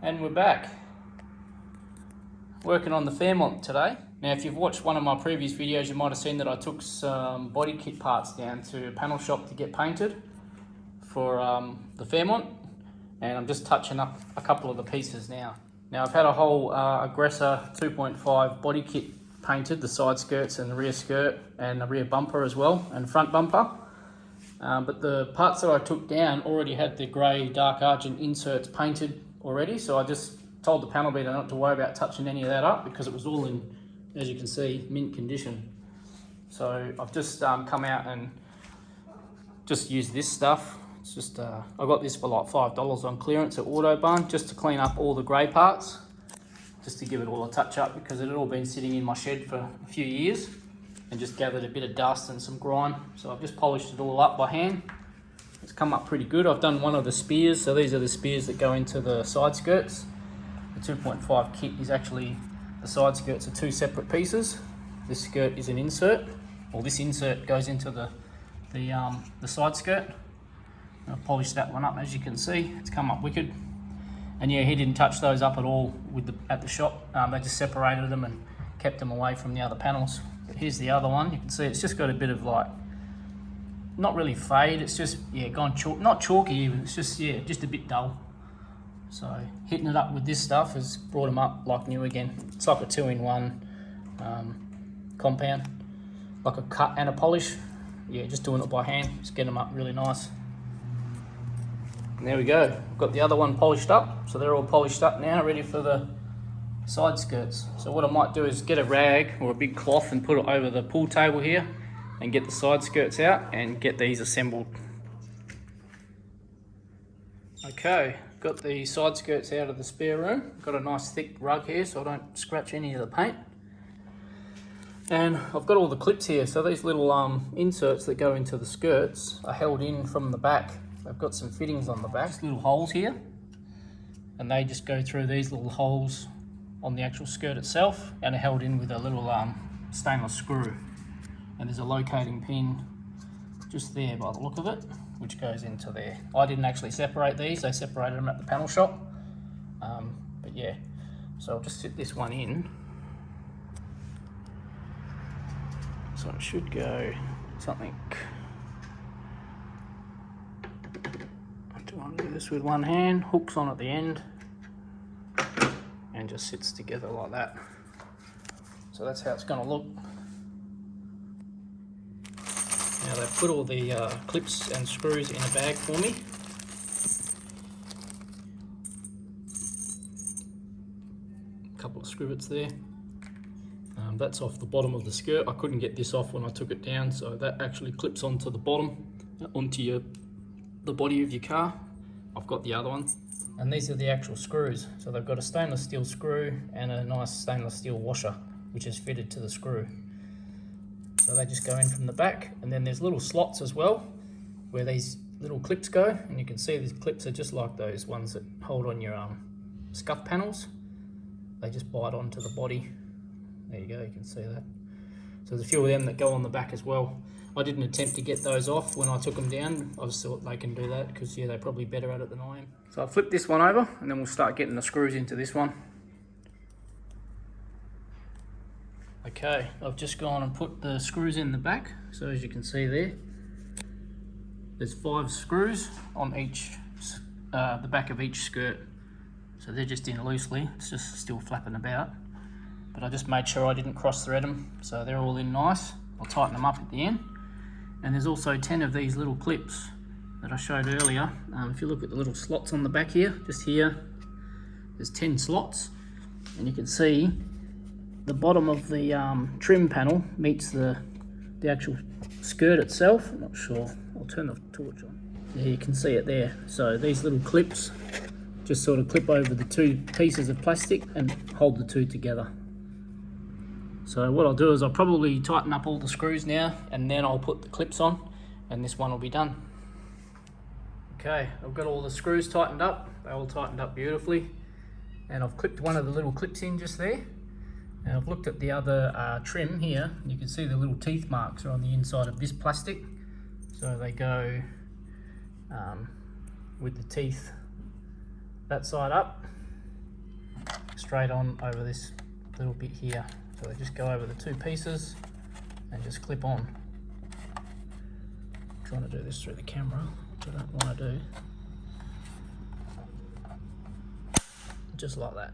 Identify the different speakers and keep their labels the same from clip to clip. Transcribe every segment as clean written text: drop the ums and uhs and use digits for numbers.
Speaker 1: And we're back working on the Fairmont today. Now if you've watched one of my previous videos, you might have seen that I took some body kit parts down to a panel shop to get painted for the Fairmont, and I'm just touching up a couple of the pieces now. Now I've had a whole Aggressor 2.5 body kit painted, the side skirts and the rear skirt and the rear bumper as well, and front bumper. But the parts that I took down already had the grey dark argent inserts painted already, so I just told the panel beater not to worry about touching any of that up because it was all in, as you can see, mint condition. So I've just come out and just used this stuff. It's just I got this for like $5 on clearance at Autobarn, just to clean up all the grey parts, just to give it all a touch up because it had all been sitting in my shed for a few years and just gathered a bit of dust and some grime. So I've just polished it all up by hand. It's come up pretty good. I've done one of the spears, so these are the spears that go into the side skirts. The 2.5 kit is actually, the side skirts are two separate pieces. This skirt is an insert, or this insert goes into the side skirt. I've polished that one up, as you can see. It's come up wicked. And yeah, he didn't touch those up at all at the shop. They just separated them and kept them away from the other panels. But here's the other one. You can see it's just got a bit of like, not really fade, it's just, yeah, gone not chalky even, it's just, yeah, just a bit dull. So hitting it up with this stuff has brought them up like new again. It's like a 2-in-1 compound, like a cut and a polish. Yeah, just doing it by hand, just getting them up really nice. And there we go, I've got the other one polished up, so they're all polished up now, ready for the side skirts. So what I might do is get a rag or a big cloth and put it over the pool table here and get the side skirts out and get these assembled. Okay, got the side skirts out of the spare room. Got a nice thick rug here so I don't scratch any of the paint. And I've got all the clips here, so these little inserts that go into the skirts are held in from the back. They've got some fittings on the back, just little holes here, and they just go through these little holes on the actual skirt itself and are held in with a little stainless screw. And there's a locating pin just there by the look of it, which goes into there. I didn't actually separate these, they separated them at the panel shop. But yeah, so I'll just sit this one in. So it should go something. I want to do this with one hand, hooks on at the end, and just sits together like that. So that's how it's going to look. Now they've put all the clips and screws in a bag for me. A couple of screw-bits there. That's off the bottom of the skirt. I couldn't get this off when I took it down, so that actually clips onto the bottom, onto the body of your car. I've got the other one. And these are the actual screws. So they've got a stainless steel screw and a nice stainless steel washer, which is fitted to the screw. So they just go in from the back, and then there's little slots as well where these little clips go, and you can see these clips are just like those ones that hold on your scuff panels. They just bite onto the body. There you go, you can see that. So there's a few of them that go on the back as well. I didn't attempt to get those off when I took them down. I just thought they can do that because yeah, they're probably better at it than I am. So I'll flip this one over and then we'll start getting the screws into this one. Okay, I've just gone and put the screws in the back. So as you can see there, there's 5 screws on each, the back of each skirt. So they're just in loosely, it's just still flapping about. But I just made sure I didn't cross thread them, so they're all in nice. I'll tighten them up at the end. And there's also 10 of these little clips that I showed earlier. If you look at the little slots on the back here, just here, there's 10 slots. And you can see the bottom of the trim panel meets the actual skirt itself. I'm not sure, I'll turn the torch on. There you can see it there. So these little clips just sort of clip over the 2 pieces of plastic and hold the 2 together. So what I'll do is I'll probably tighten up all the screws now, and then I'll put the clips on and this one will be done. Okay, I've got all the screws tightened up. They all tightened up beautifully. And I've clipped one of the little clips in just there. And I've looked at the other trim here, and you can see the little teeth marks are on the inside of this plastic. So they go with the teeth that side up, straight on over this little bit here. So they just go over the two pieces and just clip on. I'm trying to do this through the camera, which I don't want to do. Just like that.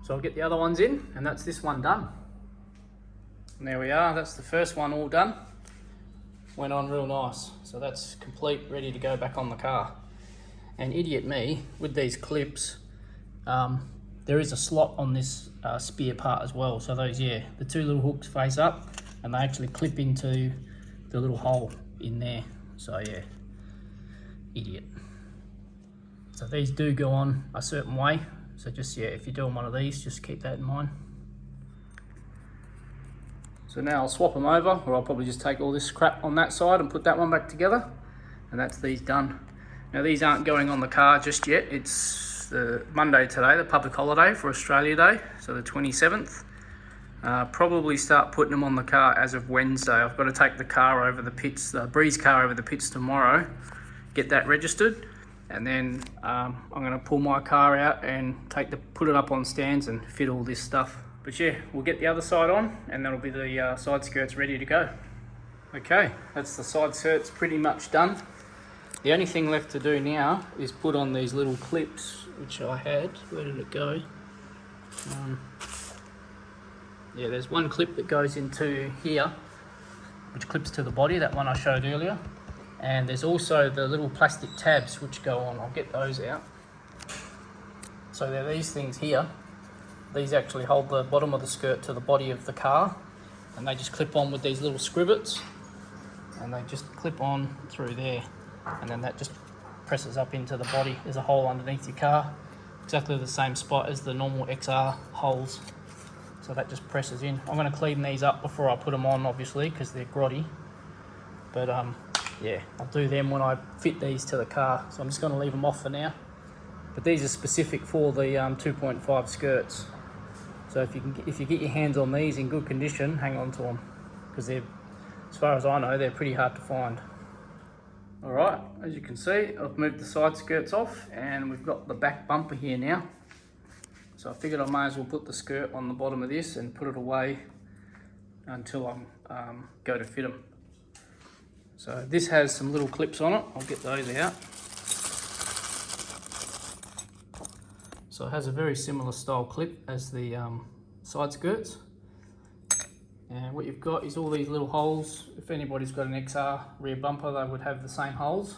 Speaker 1: So I'll get the other ones in, and that's this one done. And there we are, that's the first one all done. Went on real nice. So that's complete, ready to go back on the car. And idiot me, with these clips, there is a slot on this spear part as well. So those, yeah, the two little hooks face up and they actually clip into the little hole in there. So yeah, idiot. So these do go on a certain way. So just, yeah, if you're doing one of these, just keep that in mind. So now I'll swap them over, or I'll probably just take all this crap on that side and put that one back together. And that's these done. Now these aren't going on the car just yet. It's the Monday today, the public holiday for Australia Day, so the 27th. Probably start putting them on the car as of Wednesday. I've got to take the car over the pits, the Breeze car over the pits tomorrow, get that registered. And then I'm going to pull my car out and put it up on stands and fit all this stuff. But yeah, we'll get the other side on and that'll be the side skirts ready to go. Okay, that's the side skirts pretty much done. The only thing left to do now is put on these little clips, which I had. Where did it go? Yeah, there's one clip that goes into here, which clips to the body, that one I showed earlier. And there's also the little plastic tabs which go on. I'll get those out. So there are these things here. These actually hold the bottom of the skirt to the body of the car, and they just clip on with these little scrivets, and they just clip on through there, and then that just presses up into the body. There's a hole underneath your car, exactly the same spot as the normal XR holes. So that just presses in. I'm going to clean these up before I put them on, obviously, because they're grotty. But yeah, I'll do them when I fit these to the car. So I'm just going to leave them off for now. But these are specific for the 2.5 skirts. So if you get your hands on these in good condition, hang on to them, because they're, as far as I know, they're pretty hard to find. All right, as you can see, I've moved the side skirts off, and we've got the back bumper here now. So I figured I may as well put the skirt on the bottom of this and put it away until I go to fit them. So this has some little clips on it. I'll get those out. So it has a very similar style clip as the side skirts. And what you've got is all these little holes. If anybody's got an XR rear bumper, they would have the same holes.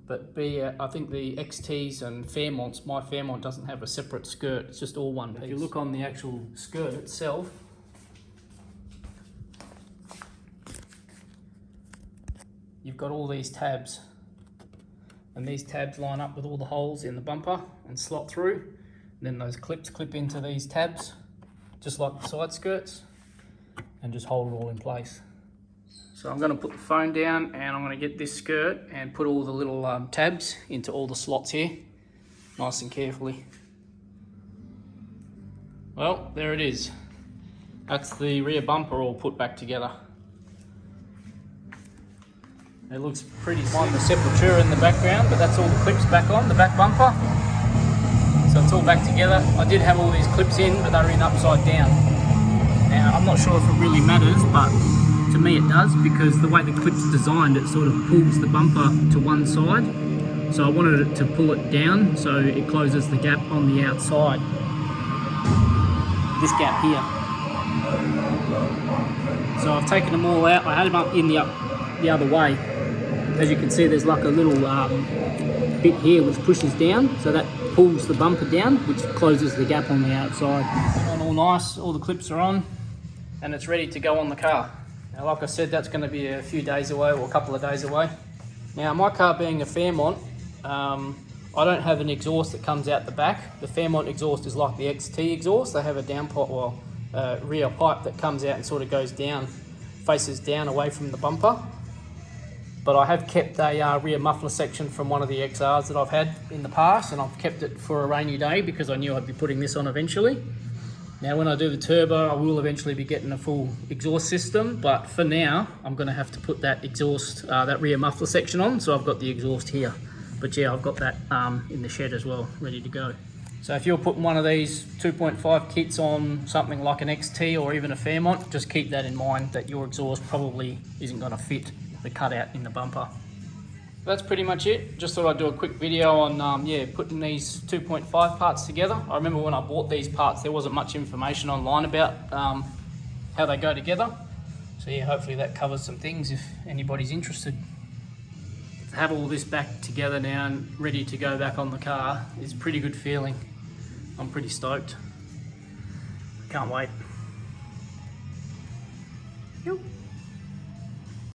Speaker 1: But I think the XTs and Fairmonts, my Fairmont doesn't have a separate skirt. It's just all one piece. If you look on the actual skirt itself, you've got all these tabs, and these tabs line up with all the holes in the bumper and slot through. And then those clips clip into these tabs, just like the side skirts, and just hold it all in place. So I'm going to put the phone down, and I'm going to get this skirt and put all the little tabs into all the slots here, nice and carefully. Well, there it is. That's the rear bumper all put back together. It looks pretty sick. The sepulture in the background, but that's all the clips back on, the back bumper. So it's all back together. I did have all these clips in, but they were in upside down. Now, I'm not sure if it really matters, but to me it does, because the way the clip's designed, it sort of pulls the bumper to one side. So I wanted it to pull it down so it closes the gap on the outside. This gap here. So I've taken them all out. I had them up in the other way. As you can see, there's like a little bit here which pushes down, so that pulls the bumper down, which closes the gap on the outside. All nice, all the clips are on, and it's ready to go on the car. Now, like I said, that's going to be a few days away, or a couple of days away. Now, my car being a Fairmont, I don't have an exhaust that comes out the back. The Fairmont exhaust is like the XT exhaust. They have a downpipe, well, rear pipe that comes out and sort of goes down, faces down away from the bumper. But I have kept a rear muffler section from one of the XRs that I've had in the past, and I've kept it for a rainy day because I knew I'd be putting this on eventually. Now when I do the turbo, I will eventually be getting a full exhaust system, but for now, I'm going to have to put that exhaust, that rear muffler section on, so I've got the exhaust here. But yeah, I've got that in the shed as well, ready to go. So if you're putting one of these 2.5 kits on something like an XT or even a Fairmont, just keep that in mind, that your exhaust probably isn't going to fit the cutout in the bumper. That's pretty much it. Just thought I'd do a quick video on putting these 2.5 parts together. I remember when I bought these parts, there wasn't much information online about how they go together. So yeah, hopefully that covers some things if anybody's interested. To have all this back together now and ready to go back on the car is a pretty good feeling. I'm pretty stoked. Can't wait. Yep.